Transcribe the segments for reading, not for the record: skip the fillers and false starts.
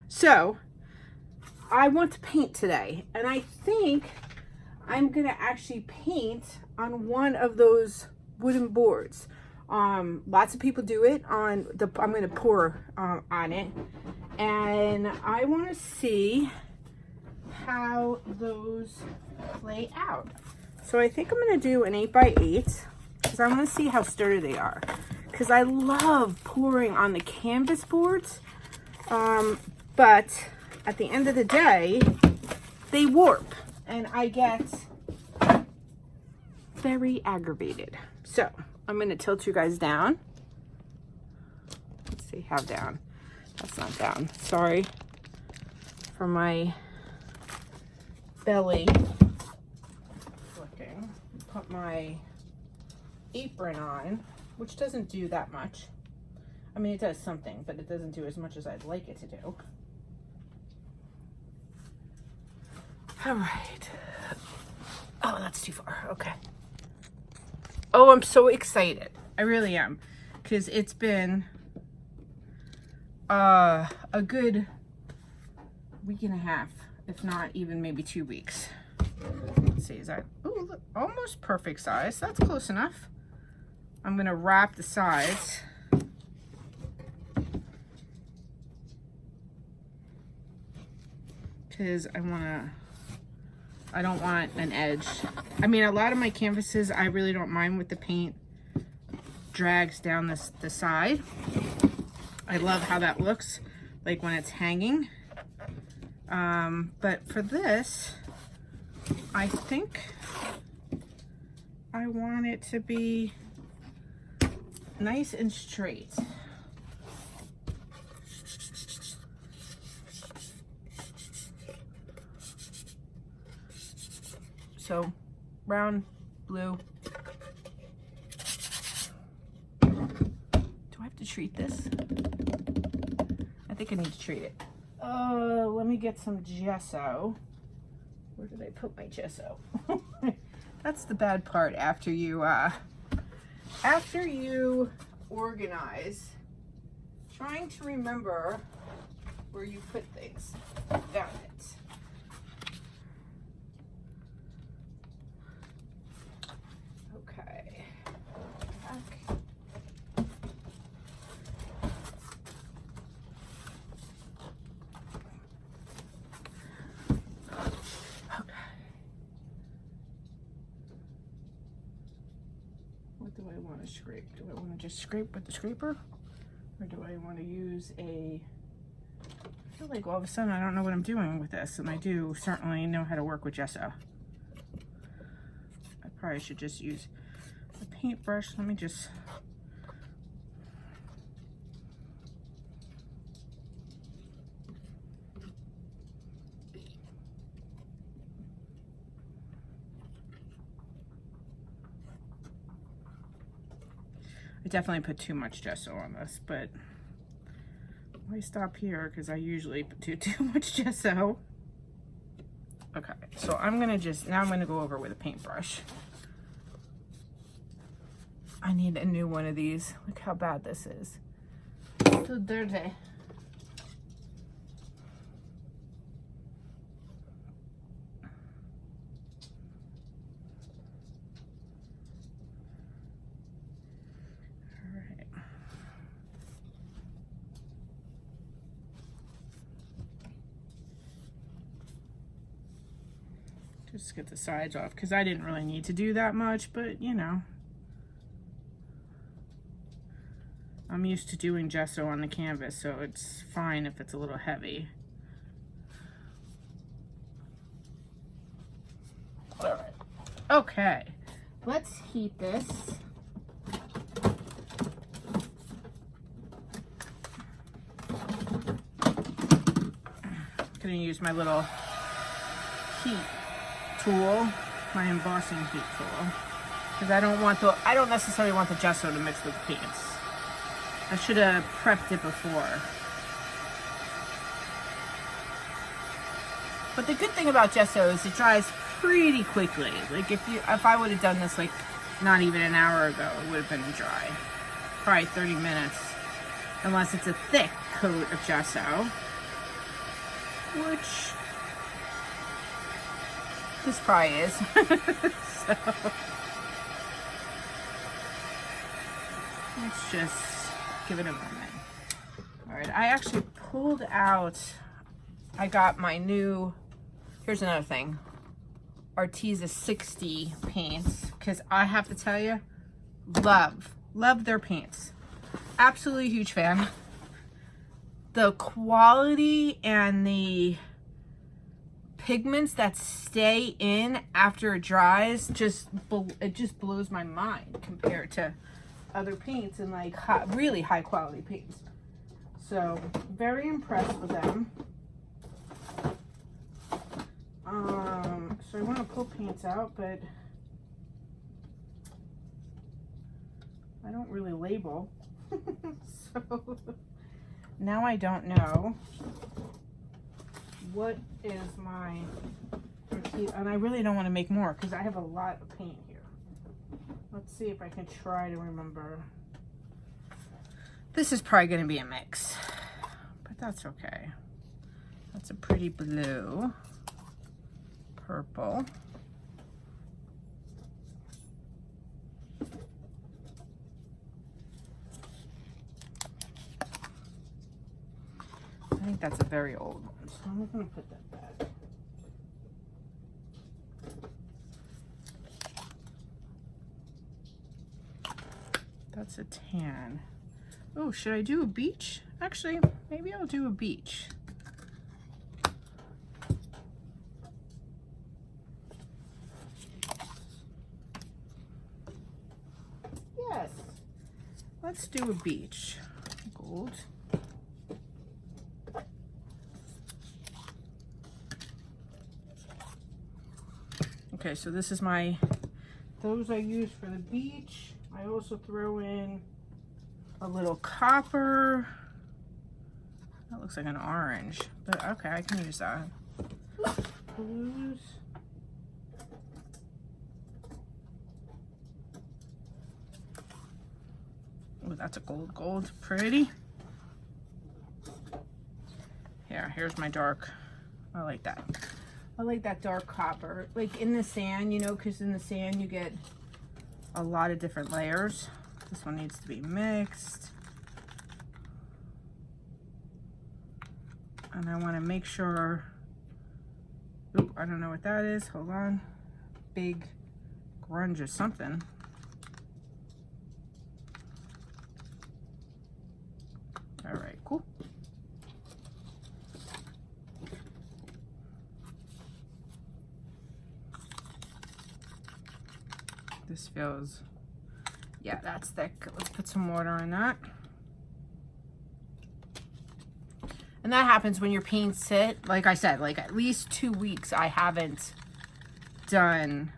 So I want to paint today, and I think I'm gonna actually paint on one of those wooden boards. Lots of people do it on the, I'm gonna pour on it, and I want to see how those play out. So I think I'm gonna do an 8x8 because I want to see how sturdy they are, because I love pouring on the canvas boards, but at the end of the day they warp and I get very aggravated. So I'm going to tilt you guys down. Let's see how down. That's not down. Sorry for my belly flicking. Put my apron on, which doesn't do that much. I mean, it does something, but it doesn't do as much as I'd like it to do. All right. Oh, that's too far. Okay. Oh, I'm so excited. I really am. Because it's been a good week and a half, if not even maybe 2 weeks. Let's see, is that, ooh, look, almost perfect size. That's close enough. I'm going to wrap the sides. Because I don't want an edge. I mean, a lot of my canvases, I really don't mind with the paint drags down the side. I love how that looks, like when it's hanging. But for this, I think I want it to be nice and straight. So, brown, blue. Do I have to treat this? I think I need to treat it. Let me get some gesso. Where did I put my gesso? That's the bad part after you organize. Trying to remember where you put things. Got it. Okay. What do I want to scrape? Do I want to just scrape with the scraper? Or do I want to use a... I feel like all of a sudden I don't know what I'm doing with this, and I do certainly know how to work with gesso. I probably should just use a paintbrush. Let me just... I definitely put too much gesso on this, but why stop here? Because I usually do too much gesso. Okay, so I'm gonna now I'm gonna go over with a paintbrush. I need a new one of these. Look how bad this is. So dirty. Just get the sides off, because I didn't really need to do that much, but you know, I'm used to doing gesso on the canvas, so it's fine if it's a little heavy. All right. Okay, let's heat this. I'm gonna use my little heat tool, my embossing heat tool, because I don't necessarily want the gesso to mix with the paints. I should have prepped it before. But the good thing about gesso is it dries pretty quickly. Like if I would have done this like not even an hour ago, it would have been dry. Probably 30 minutes, unless it's a thick coat of gesso. which this probably is. So let's just give it a moment. All right, I actually pulled out, I got my new, here's another thing, Arteza 60 paints, because I have to tell you, love their paints. Absolutely huge fan. The quality and the pigments that stay in after it dries, it just blows my mind compared to other paints and like really high quality paints. So very impressed with them. So I want to pull paints out, but I don't really label. So now I don't know what is my, and I really don't want to make more because I have a lot of paint here. Let's see if I can try to remember. This is probably going to be a mix, but that's okay. That's a pretty blue, purple. I think that's a very old one, so I'm going to put that back. That's a tan. Oh, should I do a beach? Actually, maybe I'll do a beach. Yes, let's do a beach. Gold. Okay, so this is those I use for the beach. I also throw in a little copper. That looks like an orange, but okay, I can use that. Blues. Oh, that's a gold, pretty. Yeah, here's my dark. I like that. I like that dark copper, like in the sand, you know, because in the sand you get a lot of different layers. This one needs to be mixed. And I want to make sure, ooh, I don't know what that is. Hold on. Big grunge or something. All right, cool. This feels, yeah, that's thick. Let's put some water in that. And that happens when your paints sit, like I said, like at least 2 weeks I haven't done.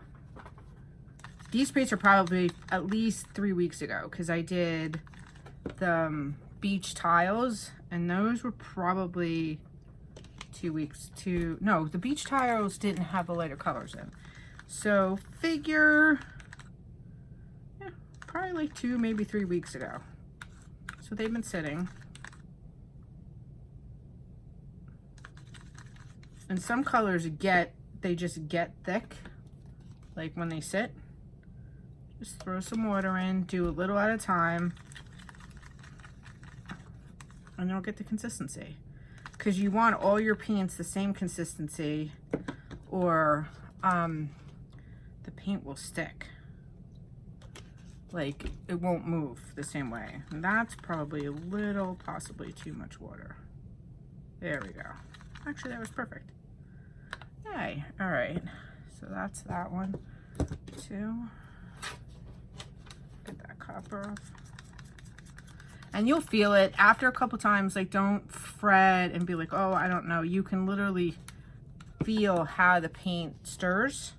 These paints are probably at least 3 weeks ago because I did the beach tiles and those were probably 2 weeks to, no, the beach tiles didn't have the lighter colors in. So figure, yeah, probably like 2, maybe 3 weeks ago. So they've been sitting. And some colors they just get thick, like when they sit. Just throw some water in, do a little at a time, and you'll get the consistency. Because you want all your paints the same consistency, or the paint will stick. Like, it won't move the same way. And that's probably a little, possibly too much water. There we go. Actually, that was perfect. Yay. All right. So that's that one. 2. Get that copper off. And you'll feel it after a couple times. Like, don't fret and be like, oh, I don't know. You can literally feel how the paint stirs.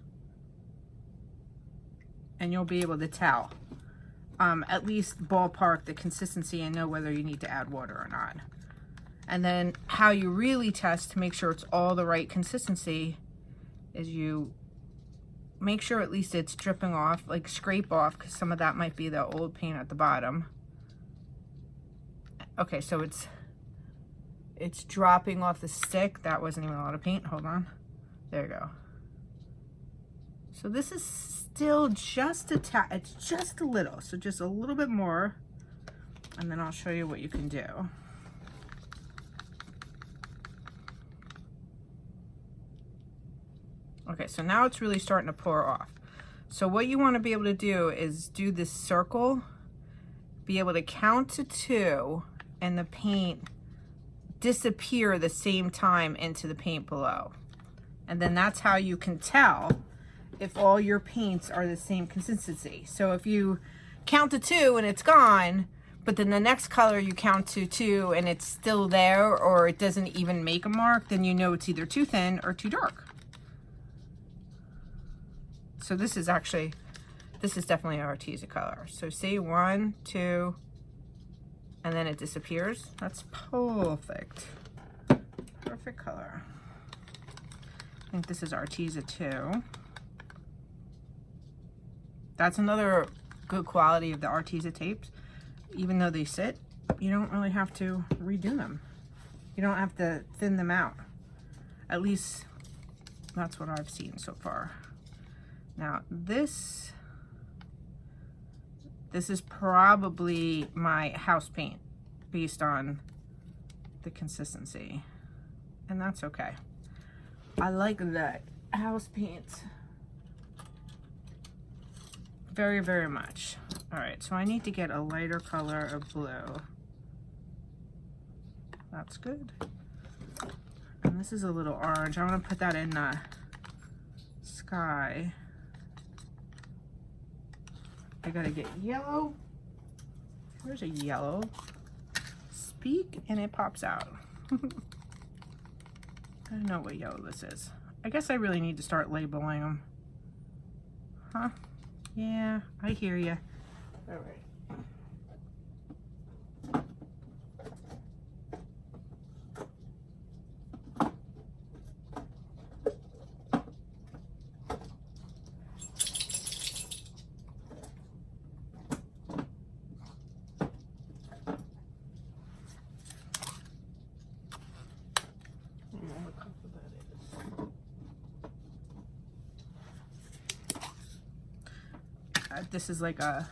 And you'll be able to tell. At least ballpark the consistency and know whether you need to add water or not. And then how you really test to make sure it's all the right consistency is you make sure at least it's dripping off, like scrape off, because some of that might be the old paint at the bottom. Okay, so it's dropping off the stick. That wasn't even a lot of paint. Hold on. There you go. So this is still just it's just a little. So just a little bit more. And then I'll show you what you can do. Okay, so now it's really starting to pour off. So what you want to be able to do is do this circle, be able to count to 2, and the paint disappear the same time into the paint below. And then that's how you can tell if all your paints are the same consistency. So if you count to 2 and it's gone, but then the next color you count to 2 and it's still there, or it doesn't even make a mark, then you know it's either too thin or too dark. So this is definitely an Arteza color. So see, 1, 2, and then it disappears. That's perfect. Perfect color. I think this is Arteza too. That's another good quality of the Arteza tapes. Even though they sit, you don't really have to redo them. You don't have to thin them out. At least that's what I've seen so far. Now this is probably my house paint based on the consistency, and that's okay. I like that house paint very, very much. All right, so I need to get a lighter color of blue. That's good. And this is a little orange. I want to put that in the sky. I gotta get yellow. Where's a yellow? Speak and it pops out. I don't know what yellow this is. I guess I really need to start labeling them. Huh? Yeah, I hear you. All right. This is like a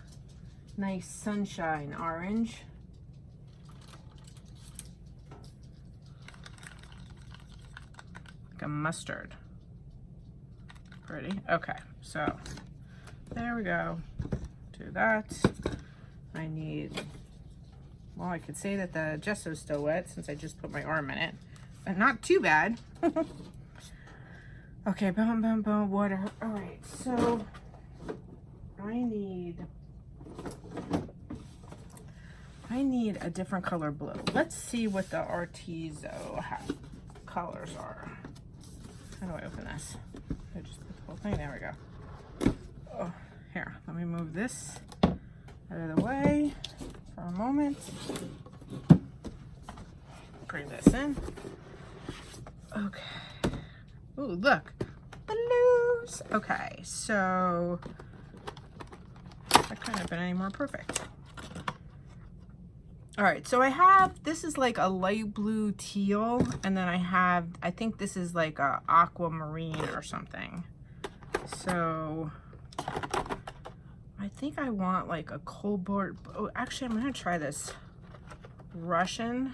nice sunshine orange. Like a mustard. Pretty. Okay, so there we go. Do that. I need, well, I could say that the gesso's still wet since I just put my arm in it, but not too bad. Okay, boom, boom, boom, water. All right, so I need a different color blue. Let's see what the Arteza colors are. How do I open this? I just put the whole thing. There we go. Oh, here, let me move this out of the way for a moment. Bring this in. Okay. Ooh, look. Blues. Okay, so that couldn't have been any more perfect. All right, so I have, this is like a light blue teal, and then I think this is like a aquamarine or something. So I think I want like a cobalt, oh, actually I'm gonna try this Prussian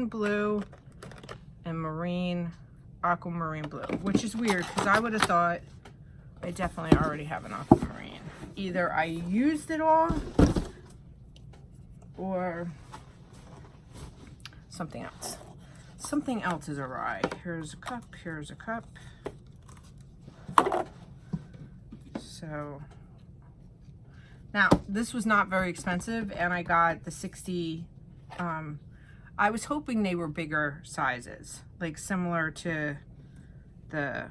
blue and marine, aquamarine blue, which is weird because I would have thought I definitely already have an aquamarine. Either I used it all or something else. Something else is awry. Here's a cup, here's a cup. So now this was not very expensive, and I got the 60, I was hoping they were bigger sizes, like similar to the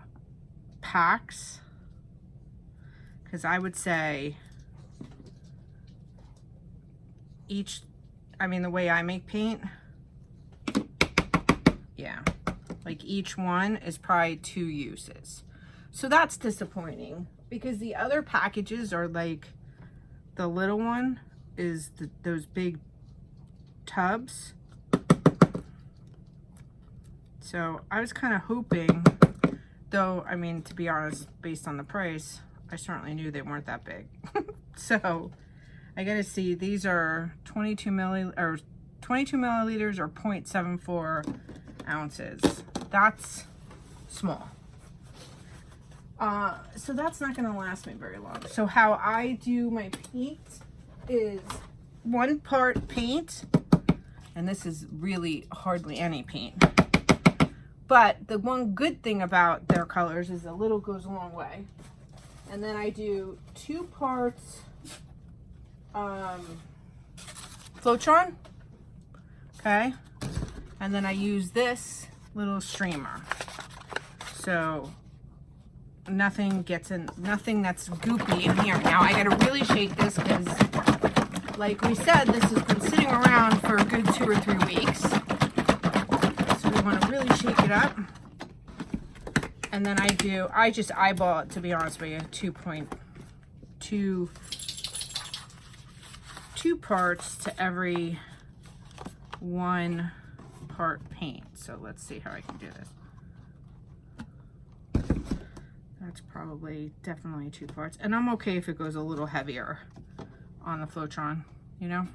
packs, because I would say each, I mean, the way I make paint, yeah, like each one is probably 2 uses. So that's disappointing, because the other packages are like, the little one is those big tubs, So I was kind of hoping, though, I mean, to be honest, based on the price, I certainly knew they weren't that big. So I gotta see, these are 22 milliliters or 0.74 ounces. That's small. So that's not gonna last me very long. So how I do my paint is 1 part paint, and this is really hardly any paint. But the one good thing about their colors is a little goes a long way. And then I do 2 parts Floetrol, okay? And then I use this little streamer. So nothing gets in, nothing that's goopy in here. Now I gotta really shake this because, like we said, this has been sitting around for a good 2 or 3 weeks. So we want to really shake it up. And then I just eyeball it, to be honest with you, 2.2 parts to every 1 part paint. So let's see how I can do this. That's probably definitely 2 parts. And I'm okay if it goes a little heavier on the Floetrol, you know?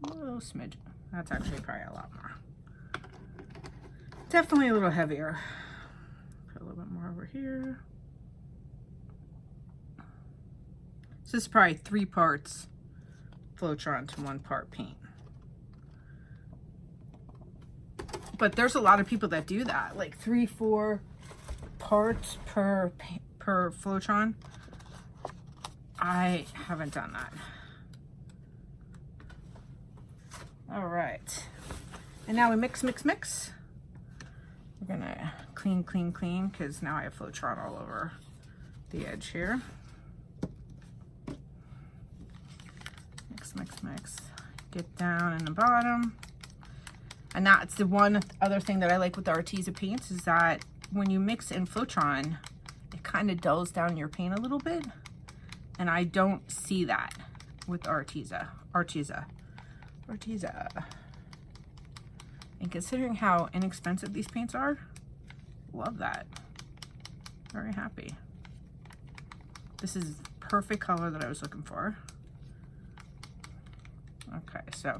A little smidge. That's actually probably a lot more. Definitely a little heavier. Put a little bit more over here. So this is probably 3 parts Floetrol to 1 part paint. But there's a lot of people that do that, like 3-4 parts per Floetrol. I haven't done that. All right, and now we mix. We're gonna clean, because now I have Floetrol all over the edge here. Mix. Get down in the bottom. And that's the one other thing that I like with the Arteza paints is that when you mix in Floetrol, it kind of dulls down your paint a little bit. And I don't see that with Arteza. And considering how inexpensive these paints are, love that. Very happy. This is the perfect color that I was looking for. Okay, so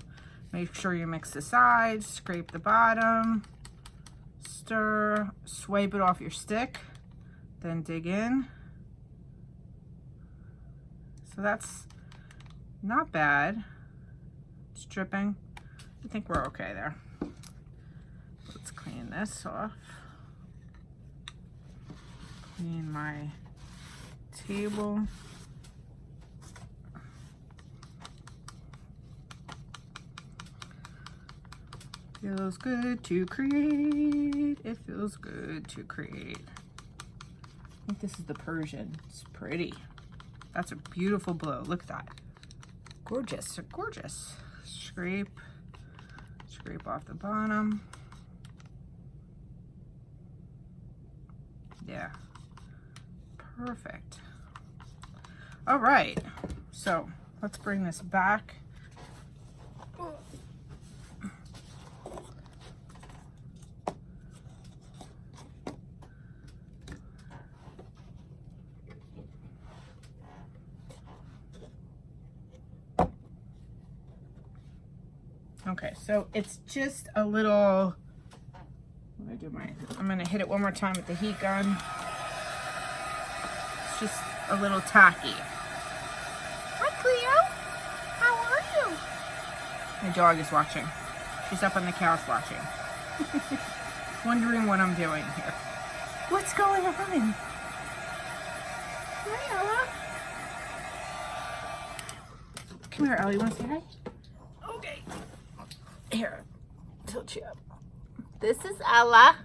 make sure you mix the sides, scrape the bottom, stir, swipe it off your stick, then dig in. So that's not bad. It's dripping. I think we're okay there. Let's clean this off. Clean my table. Feels good to create. It feels good to create. I think this is the Persian. It's pretty. That's a beautiful blue. Look at that. Gorgeous. Gorgeous. Scrape off the bottom. Yeah. Perfect. All right. So let's bring this back. Okay, so it's just a little, I'm gonna hit it one more time with the heat gun. It's just a little tacky. Hi, Cleo. How are you? My dog is watching. She's up on the couch watching. Wondering what I'm doing here. What's going on? Hi, Ella. Come here, Ella. You want to say hi? Okay. Here, tilt you up. This is Ella.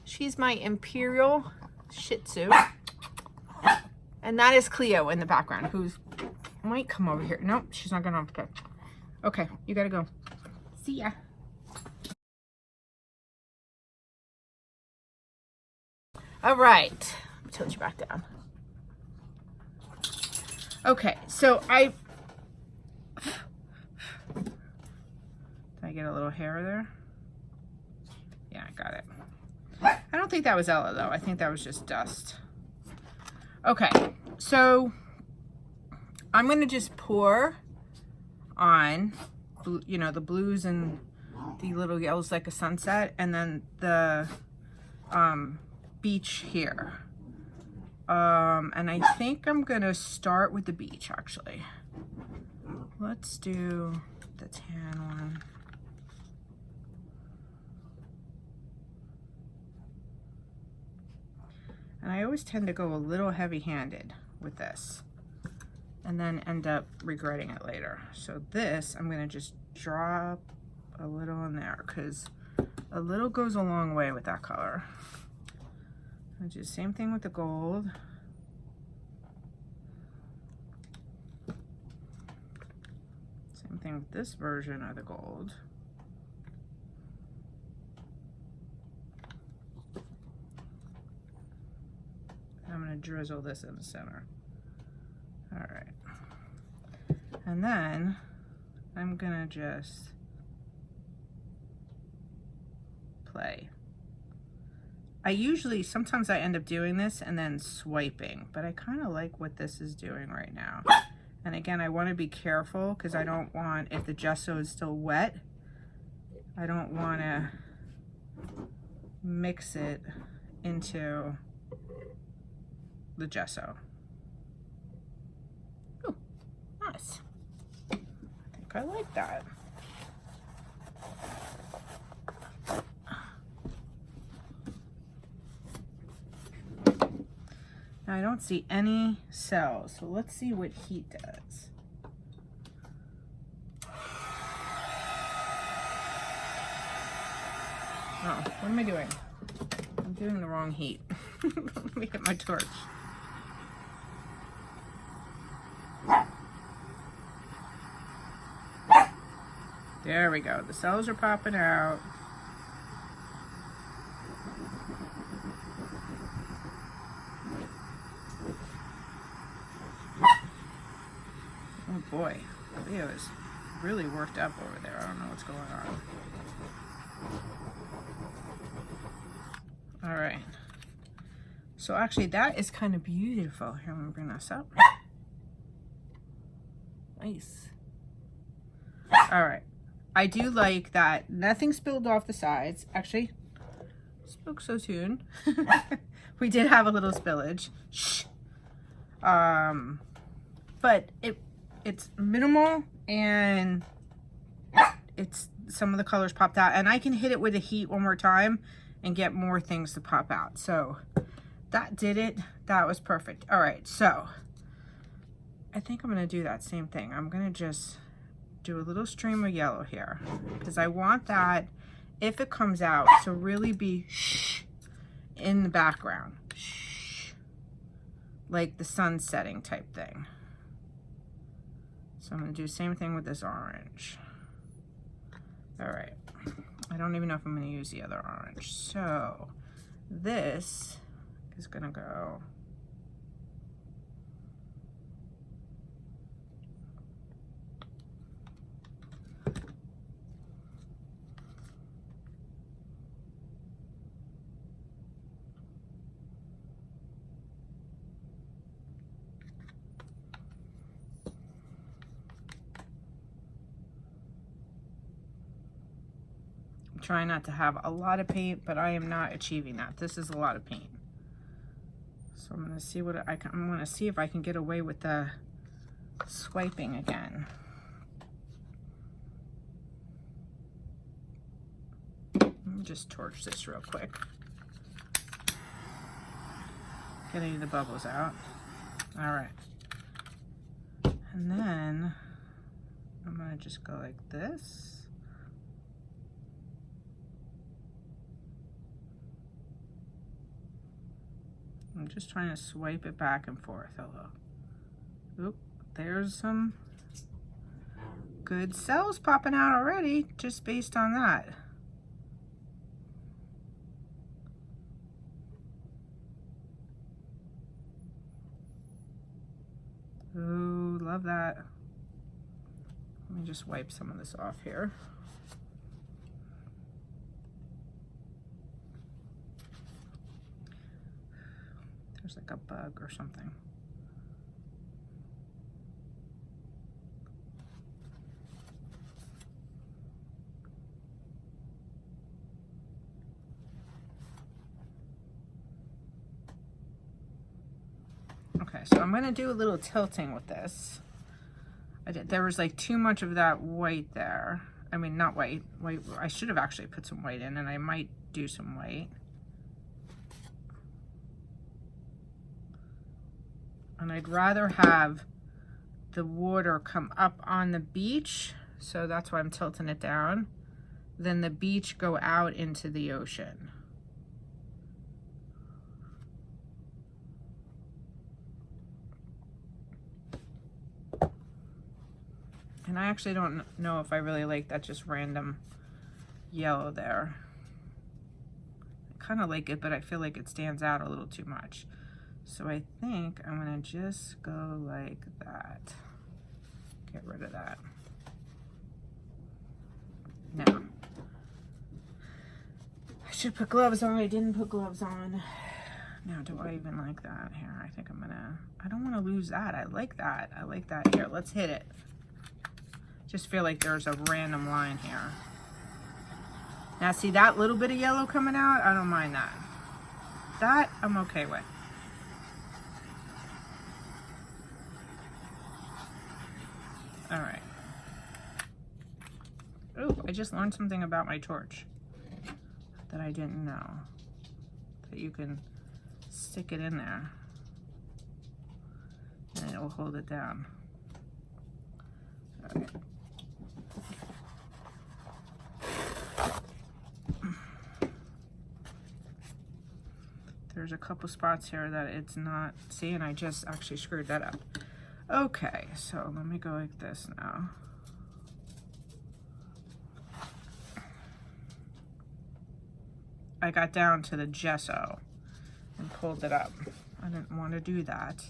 She's my Imperial Shih Tzu. And that is Cleo in the background, who's might come over here. Nope, she's not gonna. Okay, you gotta go. See ya. All right, tilt you back down. Okay, so did I get a little hair there? got it. I don't think that was Ella though. I think that was just dust. Okay, so I'm gonna just pour on, you know, the blues and the little yellows like a sunset, and then the beach here. And I think I'm gonna start with the beach actually. Let's do the tan one. And I always tend to go a little heavy-handed with this and then end up regretting it later. So this, I'm gonna just drop a little in there because a little goes a long way with that color. I'll do the same thing with the gold. Same thing with this version of the gold. I'm gonna drizzle this in the center. All right. And then I'm gonna just play. Sometimes I end up doing this and then swiping, but I kind of like what this is doing right now. And again, I want to be careful because I don't want, if the gesso is still wet, I don't want to mix it into the gesso. Oh, nice. I think I like that. Now I don't see any cells, so let's see what heat does. Oh, what am I doing? I'm doing the wrong heat. Let me get my torch. There we go. The cells are popping out. Oh boy, Leo is really worked up over there. I don't know what's going on. All right. So actually that is kind of beautiful. Here, I'm gonna bring this up. Nice. All right. I do like that nothing spilled off the sides. Actually, spoke so soon. We did have a little spillage. Shh. But it's minimal and it's some of the colors popped out, and I can hit it with the heat one more time and get more things to pop out. So that did it. That was perfect. All right, so I think I'm gonna do that same thing. I'm gonna just do a little stream of yellow here because I want that, if it comes out, to really be in the background, like the sun setting type thing. So I'm gonna do the same thing with this orange. All right, I don't even know if I'm gonna use the other orange. So this is gonna go trying not to have a lot of paint, but I am not achieving that. This is a lot of paint. So I'm gonna see what I'm gonna see if I can get away with the swiping again. Let me just torch this real quick. Get any of the bubbles out. All right. And then I'm gonna just go like this. I'm just trying to swipe it back and forth. Hello. Oop, there's some good cells popping out already just based on that. Ooh, love that. Let me just wipe some of this off here. There's like a bug or something. Okay, so I'm gonna do a little tilting with this. There was like too much of that white there. I mean, not white. I should have actually put some white in, and I might do some white. And I'd rather have the water come up on the beach, so that's why I'm tilting it down, than the beach go out into the ocean. And I actually don't know if I really like that just random yellow there. I kind of like it, but I feel like it stands out a little too much. So I think I'm gonna just go like that. Get rid of that. Now, I should put gloves on. I didn't put gloves on. Now, do I even like that here? I think I'm gonna, I don't wanna lose that. I like that. I like that. Here, let's hit it. Just feel like there's a random line here. Now see that little bit of yellow coming out? I don't mind that. That I'm okay with. All right. Oh, I just learned something about my torch that I didn't know. That you can stick it in there and it will hold it down. All right. There's a couple spots here that it's not, see, and I just actually screwed that up. Okay, so let me go like this now. I got down to the gesso and pulled it up. I didn't want to do that.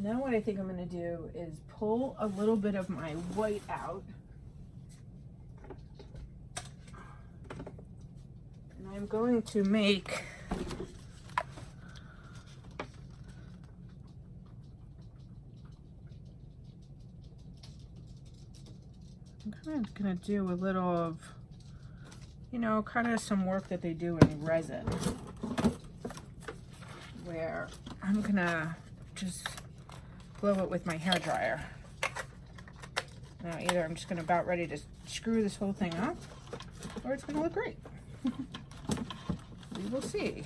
Now what I think I'm going to do is pull a little bit of my white out. And I'm going to make I'm kind of going to do a little of, you know, kind of some work that they do in resin, where I'm going to just blow it with my hair dryer. Now either I'm just gonna about ready to screw this whole thing up, or it's gonna look great. We will see.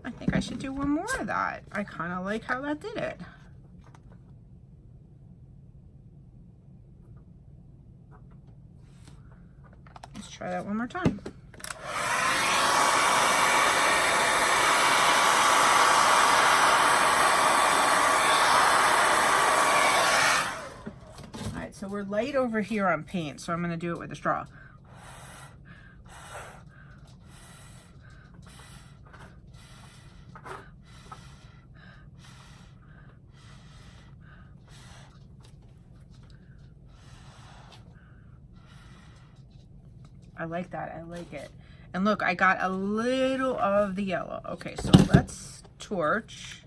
I think I should do one more of that. I kind of like how that did it. Try that one more time. All right, so we're light over here on paint, so I'm going to do it with a straw. I like that, I like it. And look, I got a little of the yellow. Okay, so let's torch.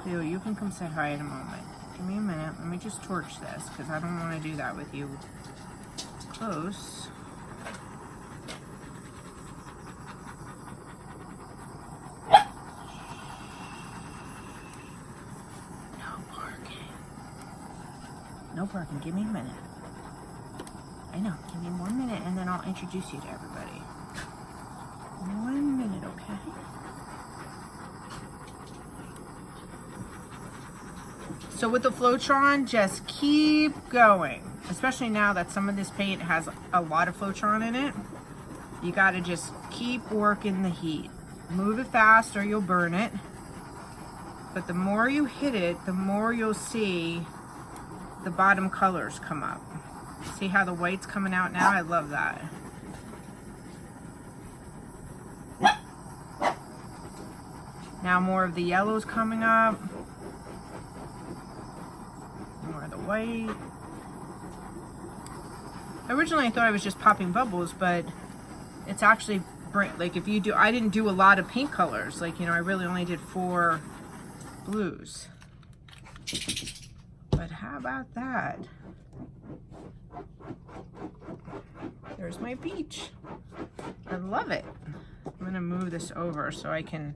Cleo, you can come say hi in a moment. Give me a minute, let me just torch this, because I don't want to do that with you close. No barking, give me a minute. I know, give me 1 minute and then I'll introduce you to everybody. 1 okay? So with the Floetrol, just keep going. Especially now that some of this paint has a lot of Floetrol in it. You gotta just keep working the heat. Move it fast or you'll burn it. But the more you hit it, the more you'll see the bottom colors come up. See how the white's coming out now? I love that. Now more of the yellow's coming up. More of the white. Originally I thought I was just popping bubbles, but it's actually bright. Like if you do, I didn't do a lot of paint colors. Like, you know, I really only did 4 blues. But how about that? There's my beach. I love it. I'm gonna move this over so I can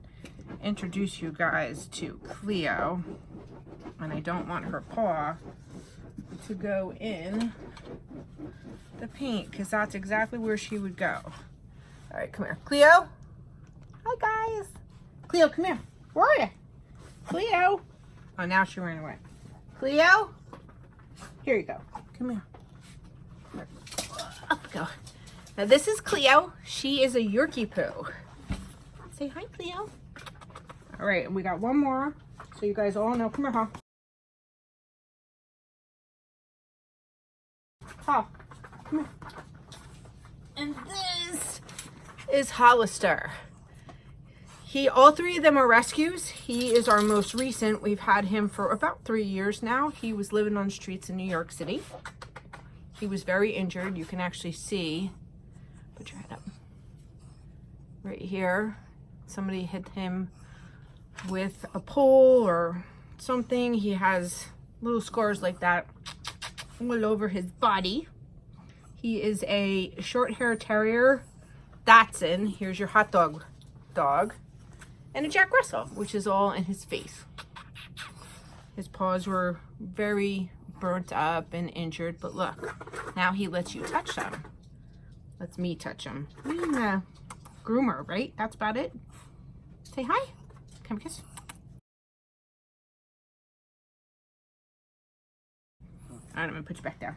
introduce you guys to Cleo. And I don't want her paw to go in the paint because that's exactly where she would go. All right, come here. Cleo? Hi, guys. Cleo, come here. Where are you? Cleo? Oh, now she ran away. Cleo? Here you go. Come here. Up we go. Now, this is Cleo. She is a Yorkie poo. Say hi, Cleo. All right, and we got one more. So you guys all know. Come here, huh? Huh? Come here. And this is Hollister. All 3 of them are rescues. He is our most recent. We've had him for about 3 years now. He was living on the streets in New York City. He was very injured. You can actually see, put your head up, right here. Somebody hit him with a pole or something. He has little scars like that all over his body. He is a short hair terrier Dachshund. Here's your hot dog. And a Jack Russell, which is all in his face. His paws were very burnt up and injured, but look, now he lets you touch them. Lets me touch them. Groomer, right? That's about it. Say hi. Come kiss. All right, I'm gonna put you back down.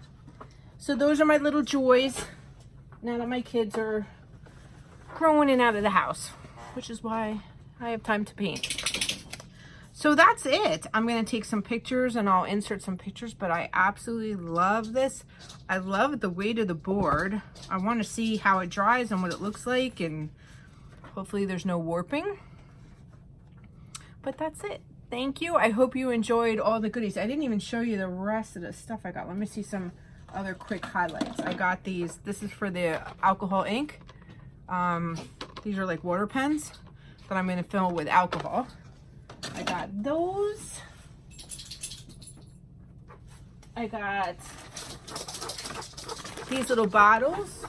So those are my little joys now that my kids are growing and out of the house, which is why I have time to paint. So that's it. I'm going to take some pictures and I'll insert some pictures, but I absolutely love this. I love the weight of the board. I want to see how it dries and what it looks like, and hopefully there's no warping. But that's it. Thank you. I hope you enjoyed all the goodies. I didn't even show you the rest of the stuff I got. Let me see some other quick highlights. I got these. This is for the alcohol ink. These are like water pens that I'm going to fill with alcohol. I got those. I got these little bottles.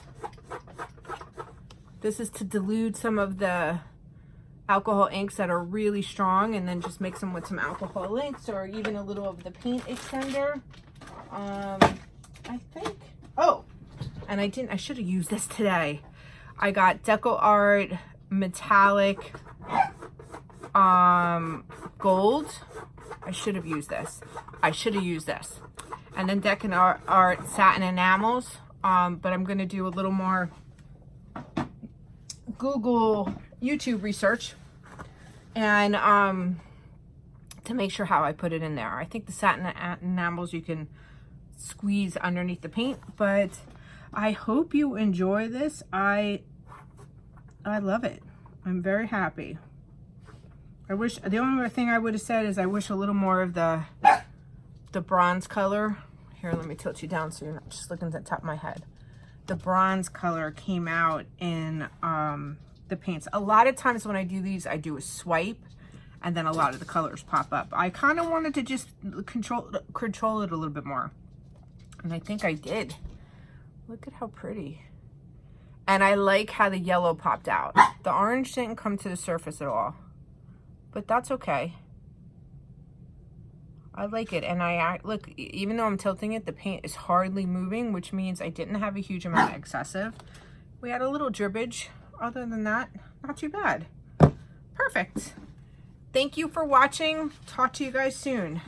This is to dilute some of the alcohol inks that are really strong, and then just mix them with some alcohol inks or even a little of the paint extender. I think, oh, and I should have used this today. I got Deco Art metallic gold. I should have used this. And then Deco Art satin enamels. But I'm going to do a little more YouTube research and to make sure how I put it in there. I think the satin enamels you can squeeze underneath the paint, but I hope you enjoy this. I love it. I'm very happy. I wish, the only thing I would have said is I wish a little more of the bronze color. Here, let me tilt you down so you're not just looking at the top of my head. The bronze color came out in the paints. A lot of times when I do these, I do a swipe and then a lot of the colors pop up. I kind of wanted to just control it a little bit more. And I think I did. Look at how pretty. And I like how the yellow popped out. The orange didn't come to the surface at all. But that's okay. I like it. And look, even though I'm tilting it, the paint is hardly moving, which means I didn't have a huge amount of excessive. We had a little drippage. Other than that, not too bad. Perfect. Thank you for watching. Talk to you guys soon.